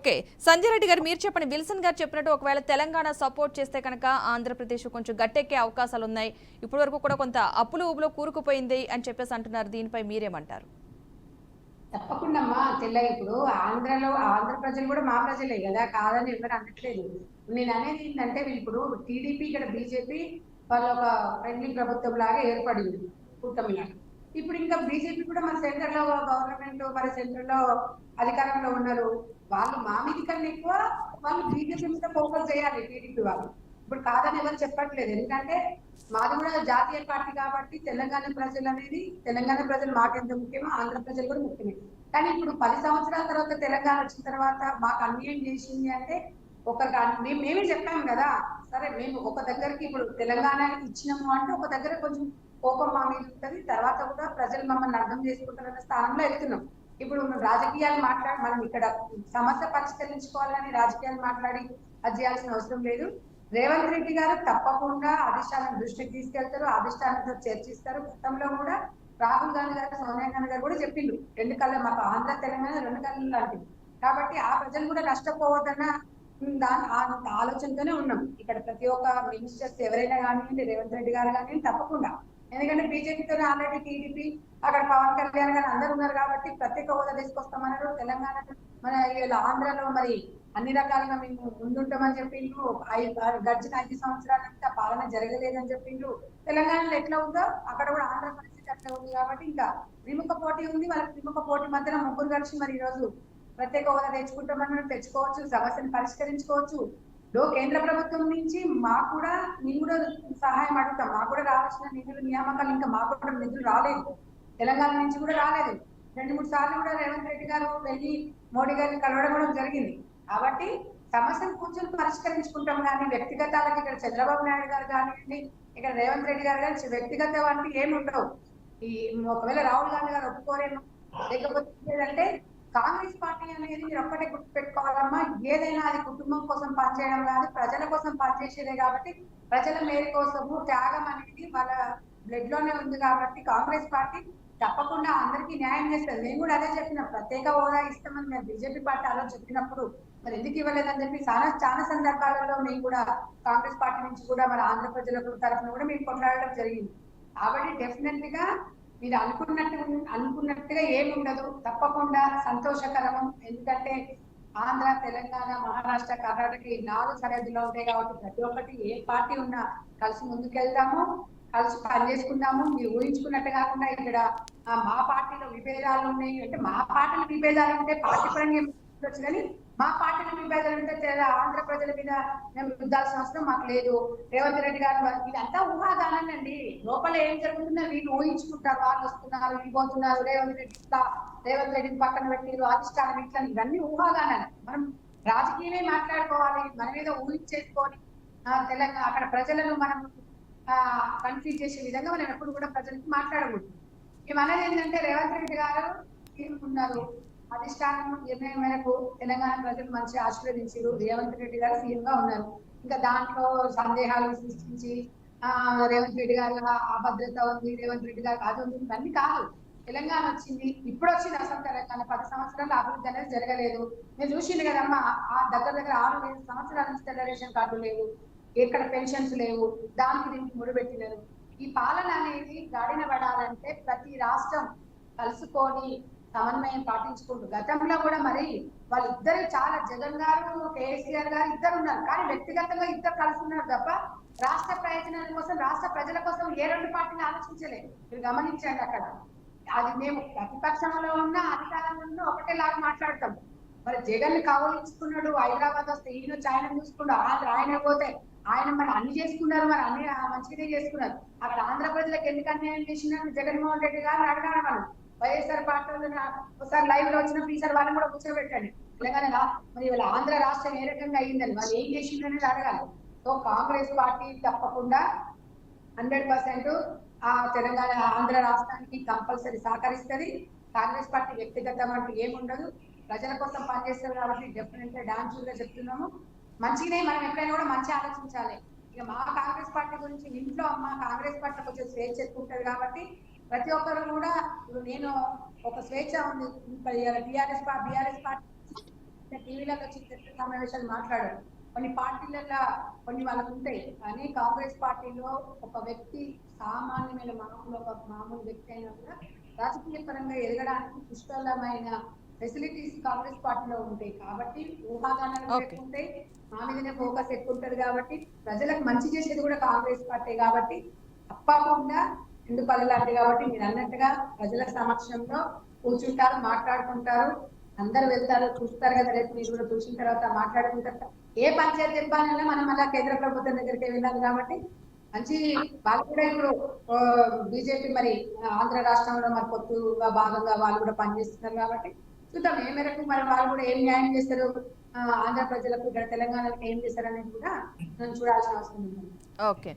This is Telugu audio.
ఓకే. సంజయ్ రెడ్డి గారు మీరు చెప్పండి. విల్సన్ గారు చెప్పినట్టు ఒకవేళ తెలంగాణ సపోర్ట్ చేస్తే కనుక ఆంధ్రప్రదేశ్ కొంచెం గట్టెక్కే అవకాశాలున్నాయి. ఇప్పటి వరకు కూడా కొంత అప్పులు ఊబులో కూరుకుపోయింది అని చెప్పేసి అంటున్నారు. దీనిపై మీరేమంటారు? తప్పకుండా అమ్మా ఇప్పుడు ఆంధ్ర ప్రజలు కూడా మా ప్రజలే కదా, కాదని ఎవరు అనట్లేదు. నేను అనేది ఏంటంటే వీళ్ళు ఇప్పుడు టీడీపీ ఇక్కడ బీజేపీ వాళ్ళు ఒక ఫ్రెండ్లీ ప్రభుత్వం లాగా ఏర్పడింది కూటమిలాగా. ఇప్పుడు ఇంకా బీజేపీ కూడా మన సెంటర్ లో గవర్నమెంట్ మరి సెంటర్ లో అధికారంలో ఉన్నారు. వాళ్ళు మా మీద కన్నా ఎక్కువ వాళ్ళు బీజేపీ మీద ఫోకస్ చేయాలి టీడీపీ వాళ్ళు. ఇప్పుడు కాదని ఎవరు చెప్పట్లేదు. ఎందుకంటే మాది కూడా జాతీయ పార్టీ కాబట్టి తెలంగాణ ప్రజలు మాకెంత ముఖ్యమో ఆంధ్ర ప్రజలు కూడా ముఖ్యమే. కానీ ఇప్పుడు 10 సంవత్సరాల తర్వాత తెలంగాణ వచ్చిన తర్వాత మాకు అన్యాయం చేసింది అంటే మేమే చెప్పాము కదా. సరే మేము ఒక దగ్గరికి ఇప్పుడు తెలంగాణ ఇచ్చినాము అంటే ఒక దగ్గర కొంచెం కోపం మా మీద ఉంటుంది. తర్వాత కూడా ప్రజలు మమ్మల్ని అర్థం చేసుకుంటారన్న స్థానంలో వెళ్తున్నాం. ఇప్పుడు రాజకీయాలు మనం ఇక్కడ సమస్య పరిష్కరించుకోవాలని రాజకీయాలు మాట్లాడి అది చేయాల్సిన అవసరం లేదు. రేవంత్ రెడ్డి గారు తప్పకుండా అధిష్టానం దృష్టికి తీసుకెళ్తారు, అధిష్టానంతో చర్చిస్తారు. గతంలో కూడా రాహుల్ గాంధీ గారు, సోనియా గాంధీ గారు కూడా చెప్పిండు, రెండు కళ్ళ మాకు ఆంధ్ర తెలంగాణ రెండు కళ్ళు లాంటివి కాబట్టి ఆ ప్రజలు కూడా నష్టపోవద్దన్న ఆలోచనతోనే ఉన్నాం. ఇక్కడ ప్రతి ఒక్క మినిస్టర్స్ ఎవరైనా కానివ్వండి, రేవంత్ రెడ్డి గారు కానివ్వండి తప్పకుండా. ఎందుకంటే బీజేపీతోనే ఆల్రెడీ టీడీపీ అక్కడ పవన్ కళ్యాణ్ గారు అందరూ ఉన్నారు కాబట్టి ప్రత్యేక హోదా తీసుకొస్తామన్నారు. తెలంగాణ మన ఆంధ్రలో మరి అన్ని రకాలుగా మేము ముందుంటామని చెప్పిండ్రు. గడిచిన 5 సంవత్సరాలంతా పాలన జరగలేదని చెప్పిండ్రు. తెలంగాణలో ఎట్లా ఉందో అక్కడ కూడా ఆంధ్ర పరిస్థితి అట్లా ఉంది కాబట్టి ఇంకా విముఖ పోటీ ఉంది. వాళ్ళకి విముఖ పోటీ మధ్యన ముగ్గురు కలిసి మరి ఈ రోజు ప్రత్యేక హోదా తెచ్చుకోవచ్చు, సమస్యను పరిష్కరించుకోవచ్చు. కేంద్ర ప్రభుత్వం నుంచి మాకు కూడా మేము కూడా సహాయం అడుగుతాం. మాకు కూడా రావాల్సిన నిధులు నియామకాలు ఇంకా మాకు కూడా నిధులు రాలేదు, తెలంగాణ నుంచి కూడా రాలేదు. 2-3 సార్లు కూడా రేవంత్ రెడ్డి గారు వెళ్ళి మోడీ గారిని కలవడం కూడా జరిగింది. కాబట్టి సమస్యను కూర్చొని పరిష్కరించుకుంటాం. కానీ వ్యక్తిగతాలకి ఇక్కడ చంద్రబాబు నాయుడు గారు కానివ్వండి, ఇక్కడ రేవంత్ రెడ్డి గారు కానీ వ్యక్తిగత వంటి ఏమి ఉండవు. ఈ ఒకవేళ రాహుల్ గాంధీ గారు ఒప్పుకోరేమో, లేకపోతే ఏంటంటే కాంగ్రెస్ పార్టీ అనేది మీరు ఒక్కటే గుర్తు పెట్టుకోవాలమ్మా, ఏదైనా అది కుటుంబం కోసం పనిచేయడం కాదు, ప్రజల కోసం పనిచేసేదే. కాబట్టి ప్రజల మేలు కోసము త్యాగం అనేది వాళ్ళ బ్లడ్ లోనే ఉంది. కాబట్టి కాంగ్రెస్ పార్టీ తప్పకుండా అందరికీ న్యాయం చేస్తుంది. నేను కూడా అదే చెప్పిన, ప్రత్యేక హోదా ఇస్తామని మేము బీజేపీ పార్టీ అలా చెప్పినప్పుడు మరి ఎందుకు ఇవ్వలేదని చెప్పి చాలా సందర్భాలలో నేను కూడా కాంగ్రెస్ పార్టీ నుంచి కూడా మన ఆంధ్ర ప్రజల తరఫున కూడా మేము కొట్లాడడం జరిగింది. కాబట్టి డెఫినెట్ గా మీరు అనుకున్నట్టుగా ఏమి ఉండదు, తప్పకుండా సంతోషకరము. ఎందుకంటే ఆంధ్ర, తెలంగాణ, మహారాష్ట్ర, కర్ణాటక ఈ 4 సరిహద్దులో ఉంటాయి కాబట్టి ప్రతి ఒక్కటి ఏ పార్టీ ఉన్నా కలిసి ముందుకెళ్దాము, కలిసి పనిచేసుకుందాము. మీరు ఊహించుకున్నట్టు కాకుండా ఇక్కడ మా పార్టీలో విభేదాలు ఉన్నాయి అంటే, మా పార్టీలో విభేదాలు ఉంటే పార్టీ పరంగా ఉండొచ్చు, కానీ మా పార్టీలో విభేదాలు ఉంటే ఆంధ్ర ప్రజల మీద మేము యుద్ధాల్సిన అవసరం మాకు లేదు. రేవంత్ రెడ్డి గారు ఇదంతా ఊహాగానండి. లోపల ఏం జరుగుతుందో వీళ్ళు ఊహించుకుంటారు. వాళ్ళు వస్తున్నారు, వీళ్ళు పోతున్నారు, రేవంత్ రెడ్డిని పక్కన పెట్టిరు, అధిష్టానం ఇట్లా, ఇవన్నీ ఊహాగానాలు. మనం రాజకీయమే మాట్లాడుకోవాలి, మన మీద ఊహించేసుకొని తెలంగాణ అక్కడ ప్రజలను మనం కన్ఫ్యూజ్ చేసే విధంగా మనం ఎప్పుడు కూడా ప్రజలకు మాట్లాడకూడదు. మేము అనేది ఏంటంటే రేవంత్ రెడ్డి గారు ఉన్నారు, అధిష్టానం నిర్ణయం మేరకు తెలంగాణ ప్రజలు మంచి ఆశీర్వదించారు. రేవంత్ రెడ్డి గారు సీఎం గా ఉన్నారు. ఇంకా దాంట్లో సందేహాలు సృష్టించి రేవంత్ రెడ్డి గారు అభద్రత ఉంది, రేవంత్ రెడ్డి గారు అది ఉంది, ఇవన్నీ కాదు. తెలంగాణ వచ్చింది, ఇప్పుడు వచ్చింది అసలు తెలంగాణ. 10 సంవత్సరాలు అభివృద్ధి అనేది జరగలేదు. మీరు చూసింది కదమ్మా, ఆ దగ్గర 6-7 సంవత్సరాల నుంచి తెల్ల రేషన్ కార్డు లేవు, ఎక్కడ పెన్షన్స్ లేవు, దానికి దీనికి ముడిపెట్టినారు. ఈ పాలన అనేది గాడిన పడాలంటే ప్రతి రాష్ట్రం కలుసుకొని సమన్వయం పాటించుకుంటూ, గతంలో కూడా మరి వాళ్ళిద్దరు చాలా జగన్ గారు, కేసీఆర్ గారు ఇద్దరు ఉన్నారు, కానీ వ్యక్తిగతంగా ఇద్దరు కలిసి ఉన్నారు తప్ప రాష్ట్ర ప్రయోజనాల కోసం, రాష్ట్ర ప్రజల కోసం ఏ 2 పార్టీలు ఆలోచించలేదు. మీరు గమనించండి. అక్కడ అది మేము ప్రతిపక్షంలో ఉన్న అధికారంలో ఉన్న ఒకటేలాగా మాట్లాడతాం. మరి జగన్ కవలించుకున్నాడు, హైదరాబాద్ వస్తే ఈయన ఆయన చూసుకున్నాడు, ఆయన పోతే ఆయన మరి అన్ని చేసుకున్నారు, మరి అన్ని మంచిగానే చేసుకున్నారు. అక్కడ ఆంధ్ర ప్రజలకు ఎందుకు అన్యాయం చేసినారు జగన్మోహన్ రెడ్డి గారిని అడగాలి మనం. వైఎస్ఆర్ పార్టీ ఒకసారి లైవ్ లో వచ్చినప్పుడు ఈసారి వాళ్ళని కూడా కూర్చోబెట్టండి. తెలంగాణ మరి వాళ్ళ ఆంధ్ర రాష్ట్రం ఏ రకంగా అయ్యిందని, వాళ్ళు ఏం చేసిండ్రు అనేది అడగాలి. సో కాంగ్రెస్ పార్టీ తప్పకుండా 100% ఆ తెలంగాణ ఆంధ్ర రాష్ట్రానికి కంపల్సరీ సహకరిస్తుంది. కాంగ్రెస్ పార్టీ వ్యక్తిగతం అంటే ఏముండదు, ప్రజల కోసం పనిచేస్తారు కాబట్టి డెఫినెట్ గా డాన్స్ గా చెప్తున్నాము. మంచిగానే మనం ఎప్పుడైనా కూడా మంచి ఆలోచించాలి. ఇక మా కాంగ్రెస్ పార్టీ గురించి ఇంట్లో మా కాంగ్రెస్ పార్టీ కొంచెం స్వేచ్ఛ ఎక్కువ ఉంటుంది కాబట్టి ప్రతి ఒక్కరు కూడా, నేను ఒక స్వేచ్ఛ ఉంది. బీఆర్ఎస్ పార్టీ టీవీలలో చర్చ సమావేశాలు మాట్లాడారు. కొన్ని పార్టీలలో కొన్ని వాళ్ళకు ఉంటాయి, కానీ కాంగ్రెస్ పార్టీలో ఒక వ్యక్తి సామాన్యమైన మామూలు వ్యక్తి అయినా కూడా రాజకీయ పరంగా ఎదగడానికి పుష్కలమైన ఫెసిలిటీస్ కాంగ్రెస్ పార్టీలో ఉంటాయి. కాబట్టి ఊహాగానాలు కూడా ఓకే. ఎక్కువ ఉంటాయి, మా మీదనే ఫోకస్ ఎక్కువ ఉంటది. కాబట్టి ప్రజలకు మంచి చేసేది కూడా కాంగ్రెస్ పార్టీ కాబట్టి తప్పకుండా ఎందుకు లాంటి కాబట్టి మీరు అన్నట్టుగా ప్రజల సమక్షంలో కూర్చుంటారు, మాట్లాడుకుంటారు, అందరు వెళ్తారు, చూస్తారు కదా, రేపు మీరు కూడా చూసిన తర్వాత మాట్లాడుకుంటారు. ఏ పంచాయతీ చెప్పాలన్నా మనం అలా కేంద్ర ప్రభుత్వం దగ్గరికి వెళ్ళాలి కాబట్టి మంచి వాళ్ళు కూడా ఇప్పుడు బీజేపీ మరి ఆంధ్ర రాష్ట్రంలో మరి పొత్తుగా భాగంగా వాళ్ళు కూడా పనిచేస్తున్నారు కాబట్టి చూద్దాం ఏ మేరకు మరి వాళ్ళు కూడా ఏం న్యాయం చేస్తారు, ఆంధ్ర ప్రజలకు ఇక్కడ తెలంగాణకు ఏం చేస్తారు అనేది కూడా మనం చూడాల్సిన అవసరం ఉంది. ఓకే.